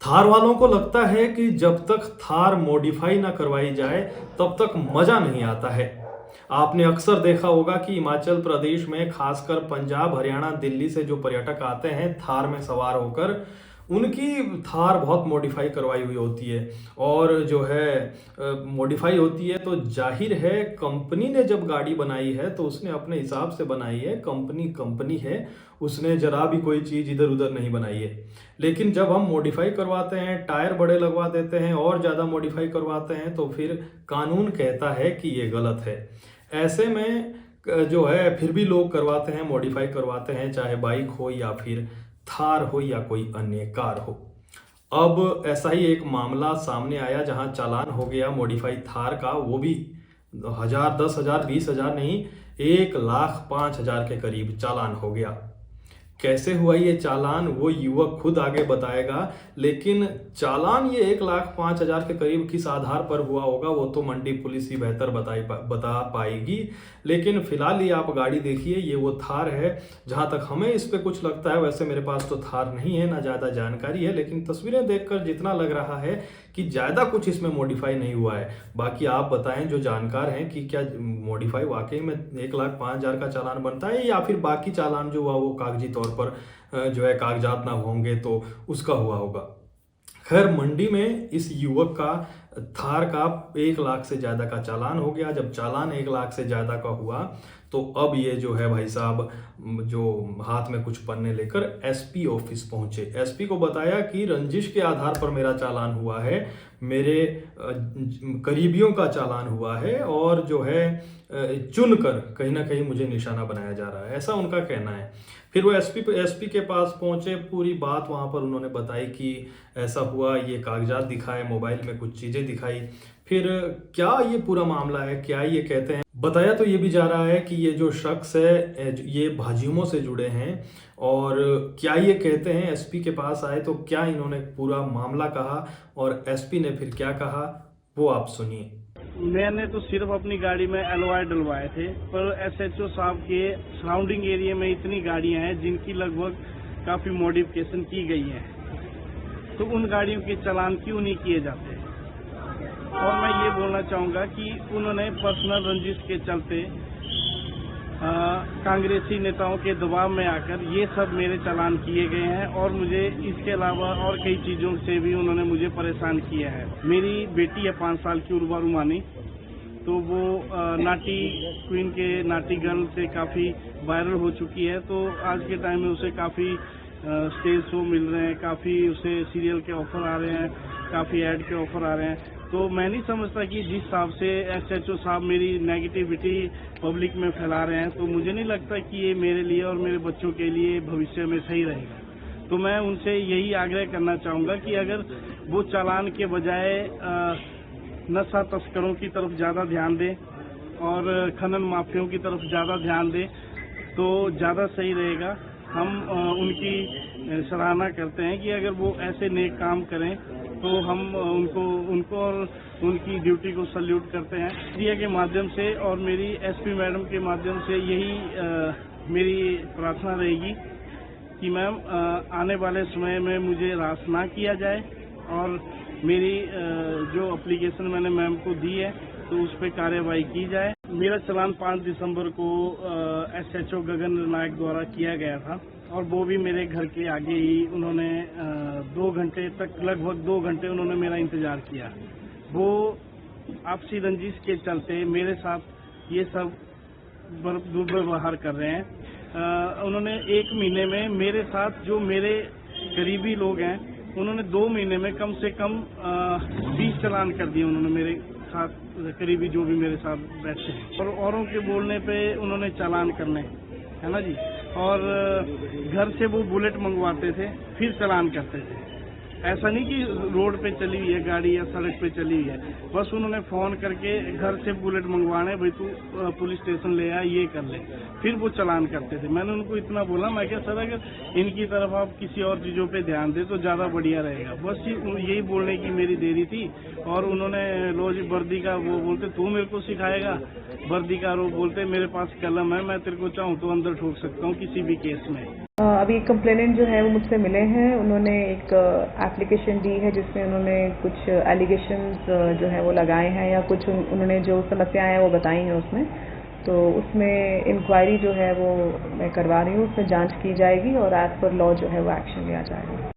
थार वालों को लगता है कि जब तक थार मॉडिफाई ना करवाई जाए तब तक मजा नहीं आता है। आपने अक्सर देखा होगा कि हिमाचल प्रदेश में खासकर पंजाब, हरियाणा, दिल्ली से जो पर्यटक आते हैं थार में सवार होकर, उनकी थार बहुत मॉडिफाई करवाई हुई होती है। और जो है मॉडिफाई होती है तो जाहिर है कंपनी ने जब गाड़ी बनाई है तो उसने अपने हिसाब से बनाई है। कंपनी कंपनी है, उसने जरा भी कोई चीज़ इधर उधर नहीं बनाई है। लेकिन जब हम मॉडिफाई करवाते हैं, टायर बड़े लगवा देते हैं और ज़्यादा मॉडिफाई करवाते हैं तो फिर कानून कहता है कि ये गलत है। ऐसे में जो है फिर भी लोग करवाते हैं, मॉडिफाई करवाते हैं, चाहे बाइक हो या फिर थार हो या कोई अन्य कार हो। अब ऐसा ही एक मामला सामने आया जहां चालान हो गया मॉडिफाई थार का, वो भी 1000, 10,000, 20,000 नहीं, 1,05,000 के करीब चालान हो गया। कैसे हुआ ये चालान वो युवक खुद आगे बताएगा, लेकिन चालान ये 1,05,000 के करीब किस आधार पर हुआ होगा वो तो मंडी पुलिस ही बेहतर बता पाएगी। लेकिन फिलहाल ये आप गाड़ी देखिए, ये वो थार है। जहां तक हमें इस पे कुछ लगता है, वैसे मेरे पास तो थार नहीं है, ना ज़्यादा जानकारी है, लेकिन तस्वीरें देखकर जितना लग रहा है कि ज़्यादा कुछ इसमें मॉडिफाई नहीं हुआ है। बाकी आप बताएं जो जानकार हैं कि क्या मॉडिफाई वाकई में 1,05,000 का चालान बनता है या फिर बाकी चालान जो हुआ वो कागजी तौर पर जो है कागजात ना होंगे तो उसका हुआ होगा। खैर, मंडी में इस युवक का थार का 1,00,000 से ज़्यादा का चालान हो गया। जब चालान 1,00,000 से ज़्यादा का हुआ तो अब ये जो है भाई साहब जो हाथ में कुछ पन्ने लेकर एसपी ऑफिस पहुंचे। एसपी को बताया कि रंजिश के आधार पर मेरा चालान हुआ है, मेरे करीबियों का चालान हुआ है और जो है चुनकर कहीं ना कहीं मुझे निशाना बनाया जा रहा है, ऐसा उनका कहना है। फिर वो एसपी के पास पहुंचे, पूरी बात वहां पर उन्होंने बताई कि ऐसा हुआ, ये कागजात दिखाए, मोबाइल में कुछ चीजें दिखाई। फिर क्या ये पूरा मामला है, क्या ये कहते हैं, बताया तो ये भी जा रहा है कि ये जो शख्स है ये भाजियों से जुड़े हैं। और क्या ये कहते हैं, एसपी के पास आए तो क्या इन्होंने पूरा मामला कहा और एसपी ने फिर क्या कहा वो आप सुनिए। मैंने तो सिर्फ अपनी गाड़ी में एलओआई डलवाए थे, पर एसएचओ साहब के सराउंडिंग एरिया में इतनी गाड़ियां हैं जिनकी लगभग काफी मॉडिफिकेशन की गई है, तो उन गाड़ियों के चालान क्यों नहीं किए जाते। और मैं ये बोलना चाहूंगा कि उन्होंने पर्सनल रंजिश के चलते कांग्रेसी नेताओं के दबाव में आकर ये सब मेरे चालान किए गए हैं और मुझे इसके अलावा और कई चीजों से भी उन्होंने मुझे परेशान किया है। मेरी बेटी है 5 साल की, उर्वा रुमानी, तो वो नाटी क्वीन के नाटी गर्ल से काफी वायरल हो चुकी है। तो आज के टाइम में उसे काफी स्टेज शो मिल रहे हैं, काफी उसे सीरियल के ऑफर आ रहे हैं, काफी एड के ऑफर आ रहे हैं। तो मैं नहीं समझता कि जिस हिसाब से एसएचओ साहब मेरी नेगेटिविटी पब्लिक में फैला रहे हैं, तो मुझे नहीं लगता कि ये मेरे लिए और मेरे बच्चों के लिए भविष्य में सही रहेगा। तो मैं उनसे यही आग्रह करना चाहूंगा कि अगर वो चालान के बजाय नशा तस्करों की तरफ ज्यादा ध्यान दें और खनन माफियों की तरफ ज्यादा ध्यान दें तो ज्यादा सही रहेगा। हम उनकी सराहना करते हैं कि अगर वो ऐसे नेक काम करें तो हम उनको और उनकी ड्यूटी को सल्यूट करते हैं। मीडिया के माध्यम से और मेरी एसपी मैडम के माध्यम से यही मेरी प्रार्थना रहेगी कि मैम आने वाले समय में मुझे रास ना किया जाए और मेरी जो एप्लीकेशन मैंने मैम को दी है तो उस पर कार्रवाई की जाए। मेरा चालान 5 दिसंबर को एसएचओ गगन नायक द्वारा किया गया था और वो भी मेरे घर के आगे ही उन्होंने 2 घंटे तक, लगभग 2 घंटे उन्होंने मेरा इंतजार किया। वो आपसी रंजिश के चलते मेरे साथ ये सब दुर्व्यवहार कर रहे हैं। उन्होंने 1 महीने में मेरे साथ जो मेरे करीबी लोग हैं उन्होंने 2 महीने में कम से कम 20 चालान कर दिए। उन्होंने मेरे साथ करीबी जो भी मेरे साथ बैठे हैं और औरों के बोलने पे उन्होंने चालान करने, है ना जी। और घर से वो बुलेट मंगवाते थे फिर चालान करते थे। ऐसा नहीं कि रोड पे चली हुई है गाड़ी या सड़क पे चली हुई है, बस उन्होंने फोन करके घर से बुलेट मंगवाने, भाई तू पुलिस स्टेशन ले आ, ये कर ले, फिर वो चालान करते थे। मैंने उनको इतना बोला, मैं क्या सर अगर इनकी तरफ आप किसी और चीजों पे ध्यान दे तो ज्यादा बढ़िया रहेगा। बस यही बोलने की मेरी देरी थी। और उन्होंने लो जी वर्दी का वो बोलते तू मेरे को सिखाएगा, वर्दी का वो बोलते मेरे पास कलम है, मैं तेरे को चाहूँ तो अंदर ठोक सकता हूँ किसी भी केस में। अभी कंप्लेनेंट जो है वो मुझसे मिले हैं। उन्होंने एक एप्लीकेशन दी है जिसमें उन्होंने कुछ एलिगेशंस जो है वो लगाए हैं या कुछ उन्होंने जो समस्याएं हैं वो बताई हैं उसमें। तो उसमें इंक्वायरी जो है वो मैं करवा रही हूँ, उसमें जांच की जाएगी और एज पर लॉ जो है वो एक्शन लिया जाएगा।